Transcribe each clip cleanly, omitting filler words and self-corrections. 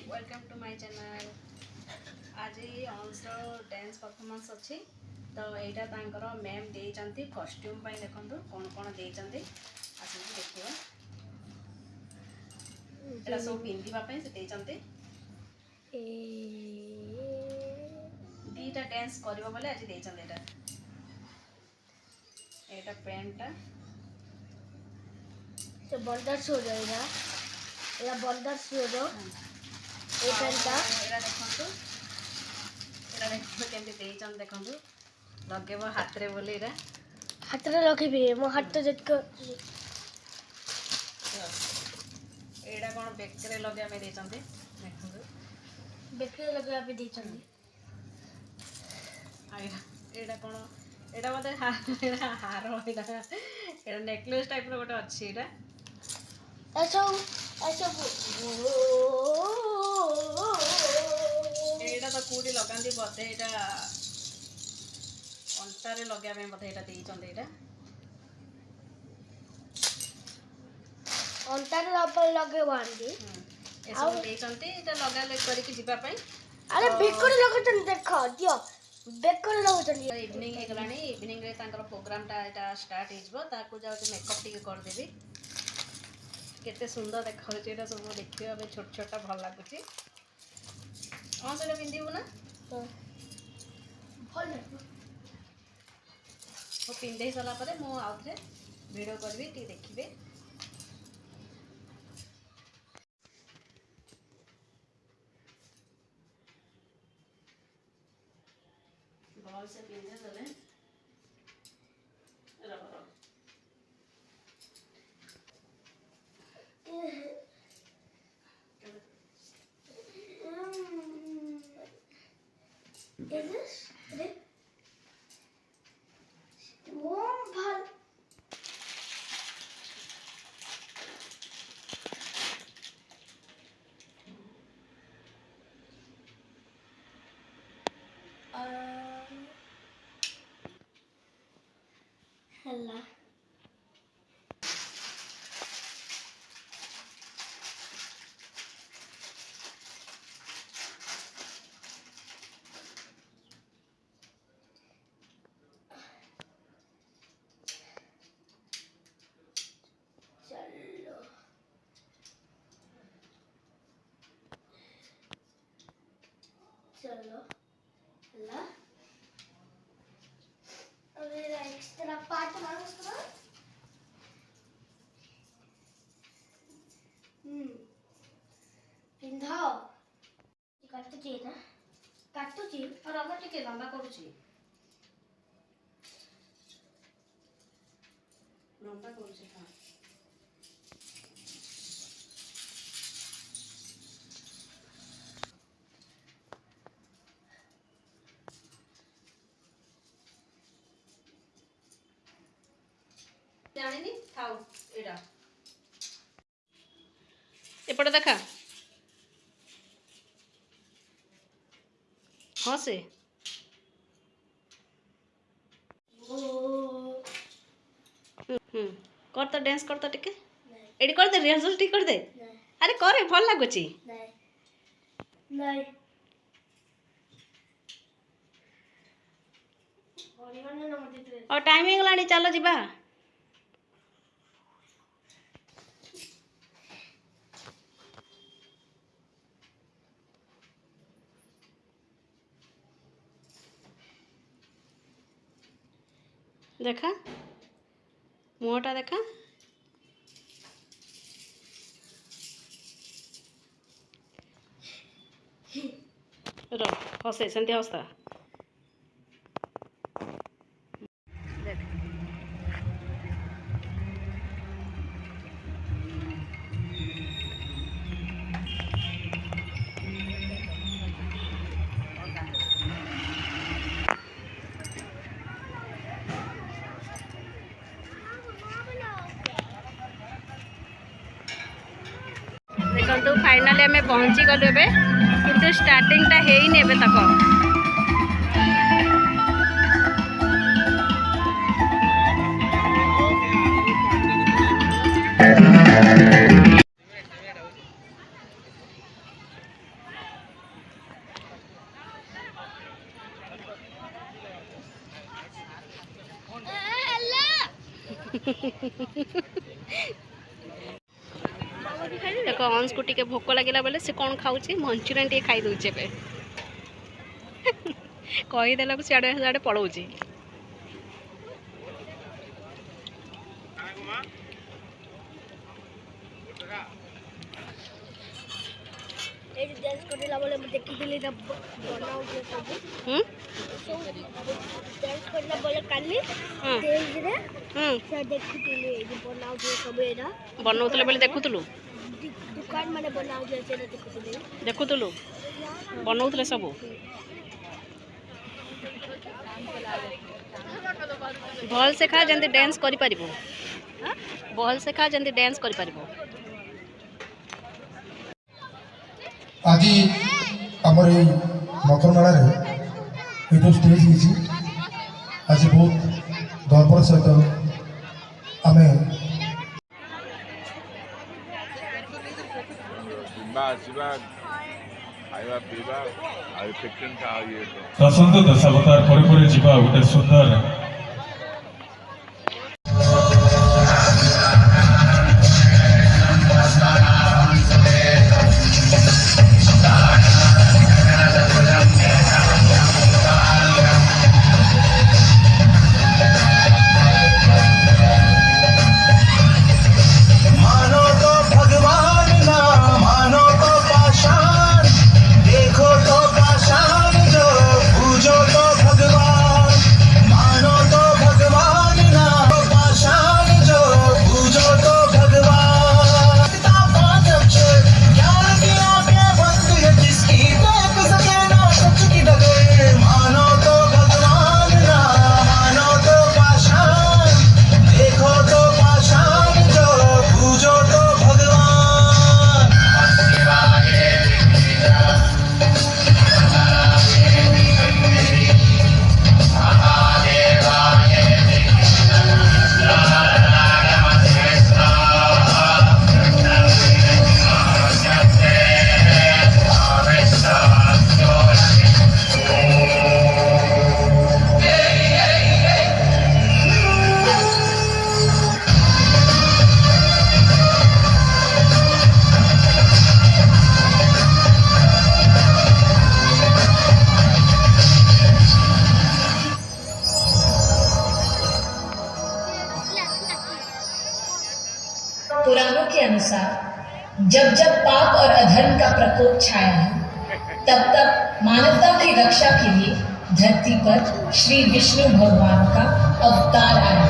Welcome to my channel. आज अंश dance performance अच्छी तो यहाँ तांकर मैम देइचंती कॉस्ट्यूम पाई देखंतु कौन कौन देइचंती आसि देखियो एटा सब पिंधिबा पई से देइचंती दीटा डांस करबो बोले आज देइचंती एटा पैंटटा से बॉर्डर शो रहेगा या बॉर्डर शो ए पैंटटा एटा देखंतु केमति देइचन देखंतु लगेबो हाथ रे बोले एटा हाथ रे रखिबे मो हाथ तो जक एटा कोन बेकरे लगे में देइचंती देखंतु बेकरे लगे पे देइचंती एटा कोन एटा मते हार एटा एटा नेकलेस टाइप रो गोटे अछि एटा ऐसा एटा तो कूडी लगांदी बते एटा अंटारे लगे में बते एटा देइचंती एटा अंटारे ऊपर लगे बांधी ए सब देइचंती एटा लगा ले करी कि जिबा पई अरे बेकर लगतन देखो दियो बेकर लगतन इवनिंग हे गलानी इवनिंग रे तांकर प्रोग्राम टा एटा स्टार्ट हिजबो ताकू जाउ मेकअप टिके कर देबी केते सुंदर देखाउची एटा सब देखियो अबे छोट छोटा भल लागुची हां सेटा पिंदिबो ना भल वो पिंधे सला परे मो आउथे वीडियो करबी टी देखिबे बॉल से पिंधे दले rubber Is this? Warm ball. Hello. चलो ला अबे एक्स्ट्रा पार्ट मारो उसको पिंधाओ काटतो छी ना काटतो छी और अब टिके लंबा करूची लंबा करूची हां जानिनी थाउ एडा एपटे देखा हाँ से कर तो डांस कर तो टिके एडी कर दे रिहर्सल टिक कर दे अरे करे भल लागुची नहीं नहीं और टाइमिंग लानी चलो जीबा देखा मुहटा देखा रो हसे सेंती हस्ता देखो फाइनाली आम पहुँची गलु ए किंतु स्टार्टिंगटा है तक देख अंश को टिके भोक लगे बेले से कौन खाऊँ मंचुरियन टे खाई दूचे पे कहीदेला सियाड़े सियाड़े पलाऊँ डांस करला बोले मैं देखिली ना बनाऊ जे सब डांस करला बोले काली तेज रे से देखिली जे बनाऊ जे सब एरा बनौतले बेले देखुतलु दुकान माने बनाऊ जे से देखुतलु बनौतले सब भल से खा जंदी डांस करि परिबो भल से खा जंदी डांस करि परिबो आज आमर मकर मेला ये जो स्टेज होती आज बहुत गर्वर सहित आम दशंत दशावतार पर जीवा गोटे सुंदर पुराणों के अनुसार जब जब पाप और अधर्म का प्रकोप छाया है तब तब मानवता की रक्षा के लिए धरती पर श्री विष्णु भगवान का अवतार आया।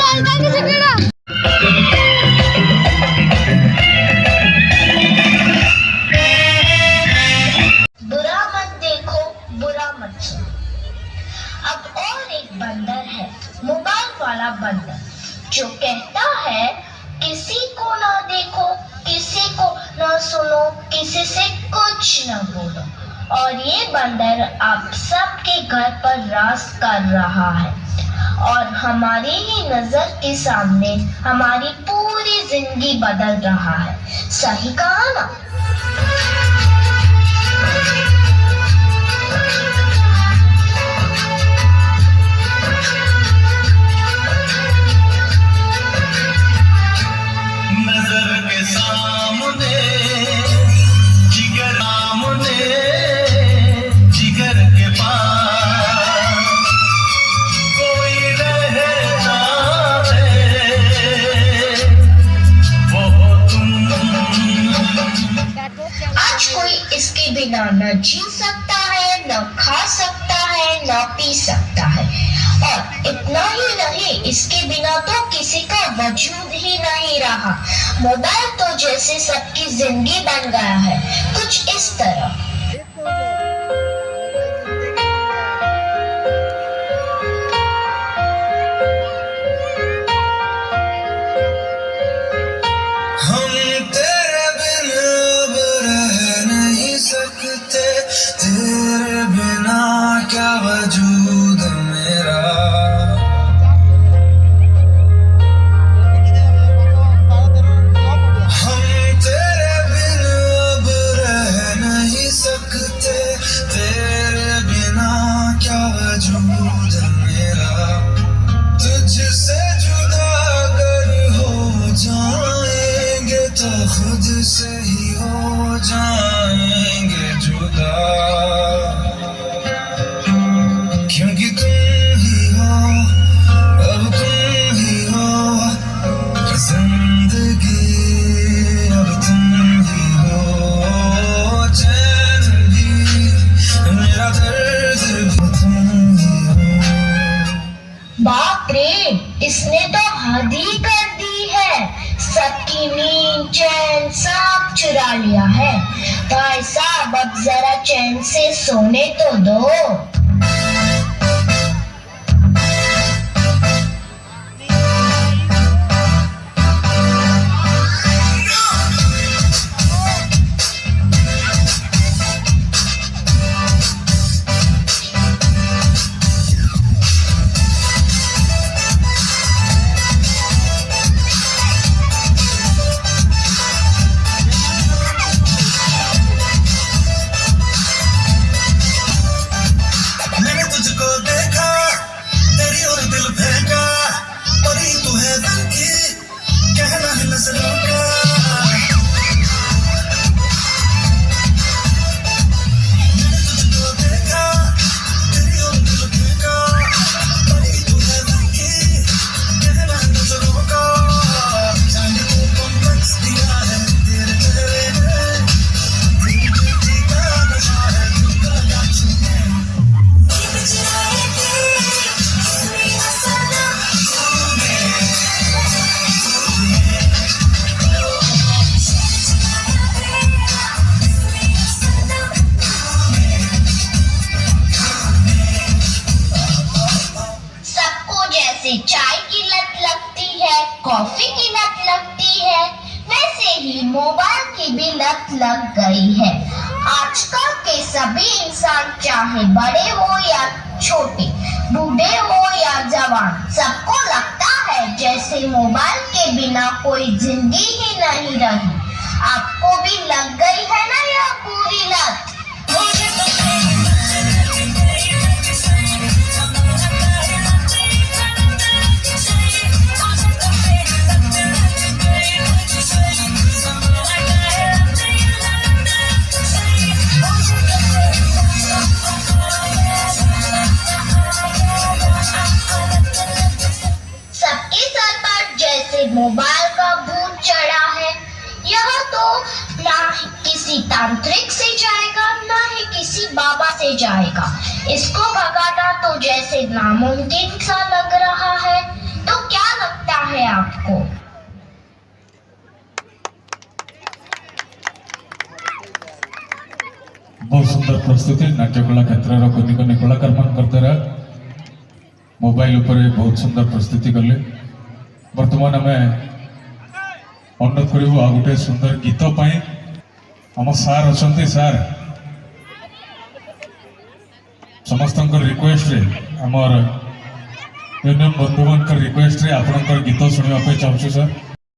बुरा मत देखो, बुरा मत सुनो। अब और एक बंदर है, मोबाइल वाला बंदर, जो कहता है किसी को ना देखो, किसी को ना सुनो, किसी से कुछ ना बोलो। और ये बंदर आप सबके घर पर राज कर रहा है और हमारी ही नजर के सामने हमारी पूरी जिंदगी बदल रहा है। सही कहा ना? नजर के सामने जिगर सामने जिगर के पास कोई रहता है वो तुम। आज कोई इसके बिना न जी सकता है, न खा सकता है, न पी सकता है। और इतना ही नहीं, इसके बिना तो किसी का वजूद ही नहीं रहा। मोबाइल तो जैसे सबकी जिंदगी बन गया है, कुछ इस तरह। हम तेरे बिन अब रह नहीं सकते, तेरे बिना क्या वजूद मेरा। हम तेरे बिन अब रह नहीं सकते, तेरे बिना क्या वजूद मेरा। तुझसे जुदा अगर हो जाएंगे तो खुद से ही हो जाएंगे जुदा, क्योंकि तुम ही हो, अब तुम ही हो जिंदगी, अब तुम ही हो चैन भी, मेरा दर्द भी तुम ही हो। बाप रे, इसने तो हद ही कर दी है। सबकी नींद चैन सब चुरा लिया है। भाई साहब, अब जरा चैन से सोने तो दो। मैंने तुझको देखा, तेरी और दिल फेंका, परी तू है दिल की, कहना है नजरों का। मैंने तुझको देखा, तेरी और दिल फेंका, परी तू है दिल की, कहना है नजरों का। जाने को कॉम्प्लेक्स दिया है तेरे चेहरे ने, ब्यूटी का नशा है तुमका गाछी में। सबको जैसे चाय की लत लगती है, कॉफी की लत लगती है, वैसे ही मोबाइल की भी लत लग गई है। आजकल के सभी इंसान, चाहे बड़े हो या छोटे, बूढ़े हो या जवान, सबको लगता है जैसे मोबाइल के बिना कोई जिंदगी ही नहीं रही। आपको भी लग गई है ना यह पूरी लत? सबके सर पर जैसे मोबाइल का भूत चढ़ा है। यह तो ना ही किसी तांत्रिक से जाएगा, ना ही किसी बाबा से जाएगा। इसको भगाना तो जैसे नामुमकिन सा लग रहा है। तो क्या लगता है आपको? बहुत सुंदर प्रस्तुति नाट्यकला क्षेत्र कोनी कोनी कलाकार मान मोबाइल उपरे बहुत सुंदर प्रस्तुति कले। वर्तमान आम अनुरोध करूँ आ गोटे सुंदर गीत आम सार अच्छा सार समस्त रिक्वेस्ट आमर यूनियन बंधु मान रिक्वेस्ट आपणकर गीत शुणापी चाहूँ सर।